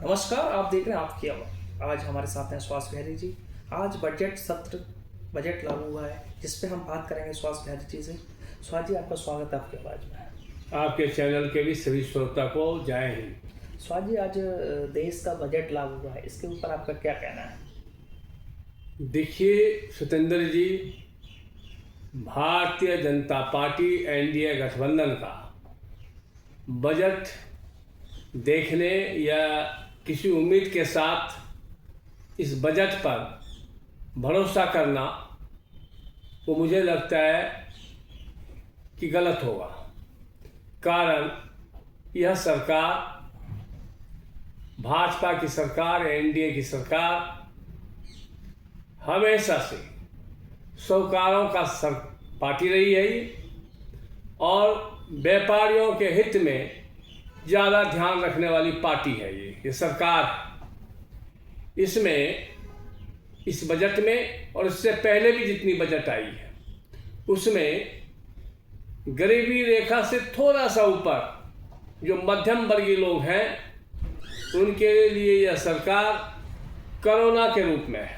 नमस्कार, आप देख रहे हैं आपकी आवाज़। आज हमारे साथ हैं सुहास बिहारी जी। आज बजट लागू हुआ है, जिस पे हम बात करेंगे सुहास बिहारी जी से। सुहास जी, आपका स्वागत है आपकी आवाज़ में। आपके चैनल के भी सभी श्रोता को जय हिंद। सुहास जी, आज देश का बजट लागू हुआ है, इसके ऊपर आपका क्या कहना है? देखिए सतेंद्र जी, भारतीय जनता पार्टी एनडीए गठबंधन का बजट देखने या किसी उम्मीद के साथ इस बजट पर भरोसा करना वो मुझे लगता है कि गलत होगा। कारण यह सरकार, भाजपा की सरकार, एनडीए की सरकार हमेशा से साहूकारों का पार्टी रही है और व्यापारियों के हित में ज़्यादा ध्यान रखने वाली पार्टी है ये सरकार है। इसमें इस बजट में और इससे पहले भी जितनी बजट आई है उसमें गरीबी रेखा से थोड़ा सा ऊपर जो मध्यम वर्गीय लोग हैं उनके लिए यह सरकार कोरोना के रूप में है।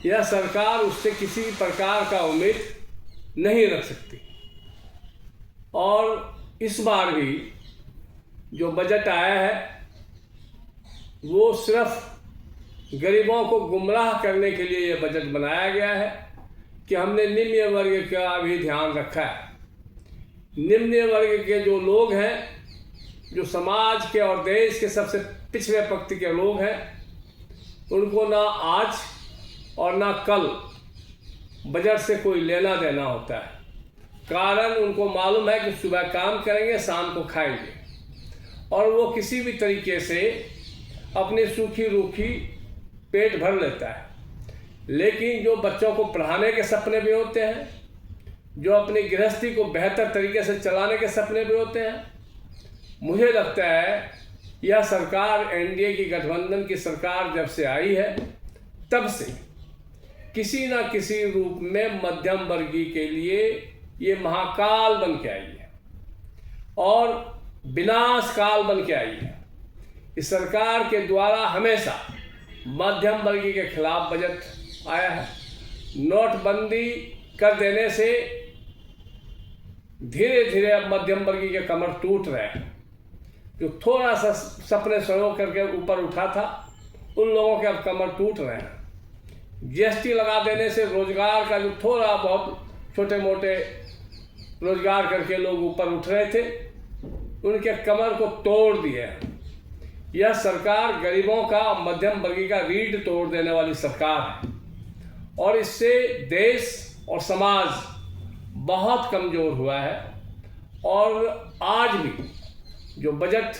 यह सरकार उससे किसी प्रकार का उम्मीद नहीं रख सकती और इस बार भी जो बजट आया है वो सिर्फ गरीबों को गुमराह करने के लिए यह बजट बनाया गया है कि हमने निम्न वर्ग का भी ध्यान रखा है। निम्न वर्ग के जो लोग हैं, जो समाज के और देश के सबसे पिछड़े पंक्ति के लोग हैं, उनको ना आज और ना कल बजट से कोई लेना देना होता है। कारण उनको मालूम है कि सुबह काम करेंगे, शाम को खाएंगे और वो किसी भी तरीके से अपनी सूखी रूखी पेट भर लेता है। लेकिन जो बच्चों को पढ़ाने के सपने भी होते हैं, जो अपनी गृहस्थी को बेहतर तरीके से चलाने के सपने भी होते हैं, मुझे लगता है यह सरकार, एनडीए की गठबंधन की सरकार जब से आई है तब से किसी न किसी रूप में मध्यम वर्गीय के लिए ये महाकाल बन के आई है और विनाश काल बन के आई है। इस सरकार के द्वारा हमेशा मध्यम वर्गीय के खिलाफ बजट आया है। नोटबंदी कर देने से धीरे धीरे अब मध्यम वर्गीय के कमर टूट रहे हैं। जो थोड़ा सा सपने सड़ों करके ऊपर उठा था, उन लोगों के अब कमर टूट रहे हैं। जीएसटी लगा देने से रोजगार का जो थोड़ा बहुत छोटे मोटे रोजगार करके लोग ऊपर उठ रहे थे, उनके कमर को तोड़ दिया है। यह सरकार गरीबों का, मध्यम वर्गीय का रीढ़ तोड़ देने वाली सरकार है और इससे देश और समाज बहुत कमजोर हुआ है। और आज भी जो बजट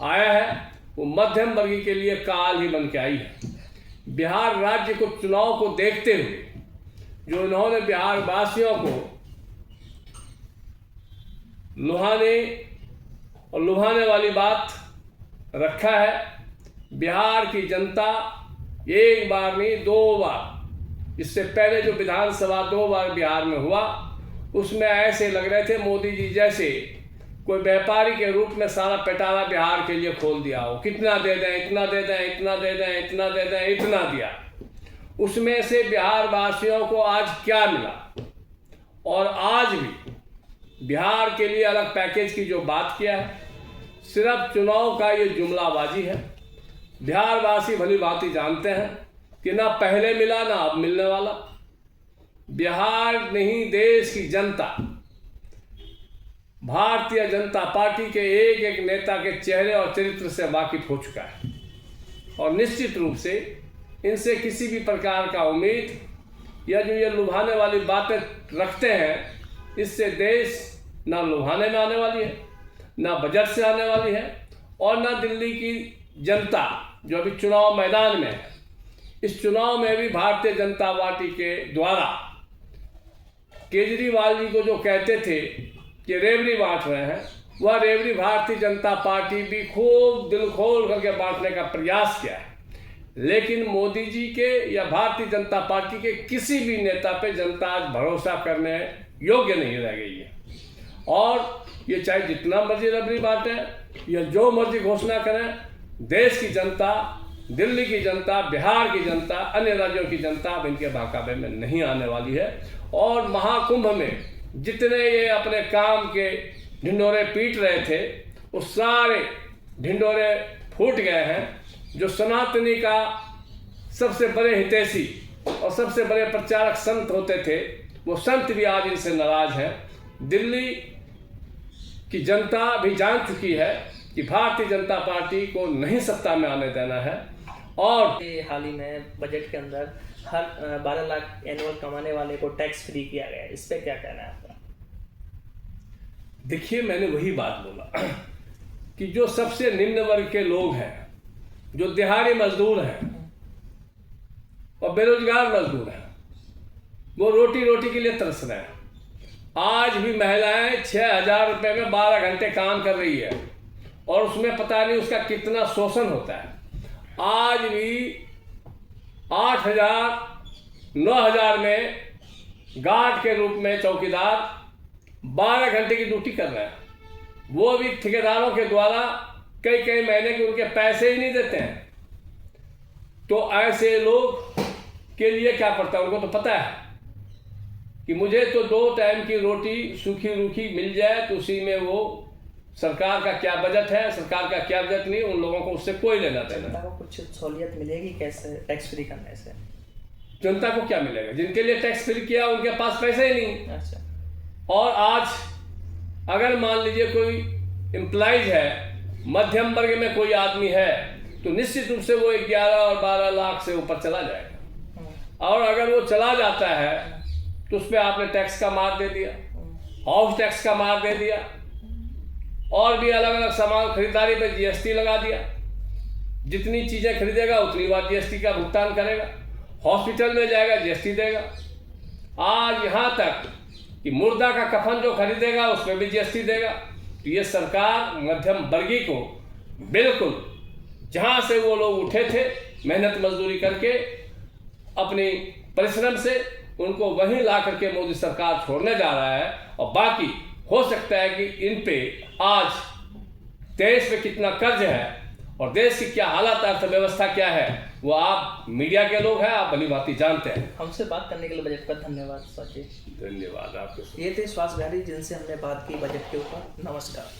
आया है वो मध्यम वर्गीय के लिए काल ही बन के आई है। बिहार राज्य को चुनाव को देखते हुए जो इन्होंने बिहार वासियों को लुभाने वाली बात रखा है, बिहार की जनता एक बार नहीं 2 बार, इससे पहले जो विधानसभा 2 बार बिहार में हुआ उसमें ऐसे लग रहे थे मोदी जी जैसे कोई व्यापारी के रूप में सारा पेटारा बिहार के लिए खोल दिया हो। कितना दे दें, इतना दे दें, इतना दे दें, इतना दे दें, इतना दिया। उसमें से बिहार वासियों को आज क्या मिला? और आज भी बिहार के लिए अलग पैकेज की जो बात किया है, सिर्फ चुनाव का ये जुमलाबाजी है। बिहार वासी भली भांति जानते हैं कि ना पहले मिला ना अब मिलने वाला। बिहार नहीं, देश की जनता भारतीय जनता पार्टी के एक एक नेता के चेहरे और चरित्र से वाकिफ हो चुका है और निश्चित रूप से इनसे किसी भी प्रकार का उम्मीद या जो ये लुभाने वाली बातें रखते हैं, इससे देश ना लुभाने में आने वाली है, ना बजट से आने वाली है और ना दिल्ली की जनता जो अभी चुनाव मैदान में है। इस चुनाव में भी भारतीय जनता पार्टी के द्वारा केजरीवाल जी को जो कहते थे कि रेवड़ी बांट रहे हैं, वह रेवड़ी भारतीय जनता पार्टी भी खूब दिल खोल करके बांटने का प्रयास किया है। लेकिन मोदी जी के या भारतीय जनता पार्टी के किसी भी नेता पे जनता आज भरोसा करने योग्य नहीं रह गई है और ये चाहे जितना मर्जी रबड़ी बांटें या जो मर्जी घोषणा करें, देश की जनता, दिल्ली की जनता, बिहार की जनता, अन्य राज्यों की जनता अब इनके बहकावे में नहीं आने वाली है। और महाकुंभ में जितने ये अपने काम के ढिंढोरे पीट रहे थे, वो सारे ढिंढोरे फूट गए हैं। जो सनातनी का सबसे बड़े हितैषी और सबसे बड़े प्रचारक संत होते थे, वो संत भी आज इनसे नाराज हैं। दिल्ली की जनता भी जान चुकी है कि भारतीय जनता पार्टी को नहीं सत्ता में आने देना है। और हाल ही में बजट के अंदर हर 12 लाख एनुअल कमाने वाले को टैक्स फ्री किया गया है, इस पे क्या कहना है आपका? देखिए, मैंने वही बात बोला कि जो सबसे निम्न वर्ग के लोग हैं, जो दिहाड़ी मजदूर हैं और बेरोजगार मजदूर हैं, वो रोटी के लिए तरस रहे हैं। आज भी महिलाएं 6,000 रुपये में 12 घंटे काम कर रही है और उसमें पता नहीं उसका कितना शोषण होता है। आज भी 8,000 9,000 में गार्ड के रूप में चौकीदार 12 घंटे की ड्यूटी कर रहे हैं, वो भी ठेकेदारों के द्वारा कई महीने के उनके पैसे ही नहीं देते हैं। तो ऐसे लोग के लिए क्या पड़ता है? उनको तो पता है कि मुझे तो 2 टाइम की रोटी सूखी रूखी मिल जाए, तो उसी में वो सरकार का क्या बजट है, सरकार का क्या बजट नहीं, उन लोगों को उससे कोई लेना देना। जनता को कुछ सहूलियत मिलेगी कैसे टैक्स फ्री करने से? जनता को क्या मिलेगा? जिनके लिए टैक्स फ्री किया उनके पास पैसे ही नहीं। अच्छा। और आज अगर मान लीजिए कोई एम्प्लॉइज है, मध्यम वर्ग में कोई आदमी है, तो निश्चित रूप से वो 11 और 12 लाख से ऊपर चला जाएगा। और अगर वो चला जाता है तो उस पर आपने टैक्स का मार दे दिया, हाउस टैक्स का मार दे दिया, और भी अलग अलग सामान खरीदारी पे जीएसटी लगा दिया। जितनी चीज़ें खरीदेगा उतनी बार जीएसटी का भुगतान करेगा। हॉस्पिटल में जाएगा जीएसटी देगा। आज यहाँ तक कि मुर्दा का कफन जो खरीदेगा उसमें भी जीएसटी देगा। तो ये सरकार मध्यम वर्गीय को बिल्कुल जहाँ से वो लोग उठे थे मेहनत मजदूरी करके अपनी परिश्रम से, उनको वहीं ला करके मोदी सरकार छोड़ने जा रहा है। और बाकी हो सकता है कि इन पे आज देश में कितना कर्ज है और देश की क्या हालत, अर्थव्यवस्था क्या है, वो आप मीडिया के लोग हैं, आप भली भांति जानते हैं। हमसे बात करने के लिए बजट पर धन्यवाद स्वाति। धन्यवाद आपको। ये थे सुहास बिहारी जिनसे हमने बात की बजट के ऊपर। नमस्कार।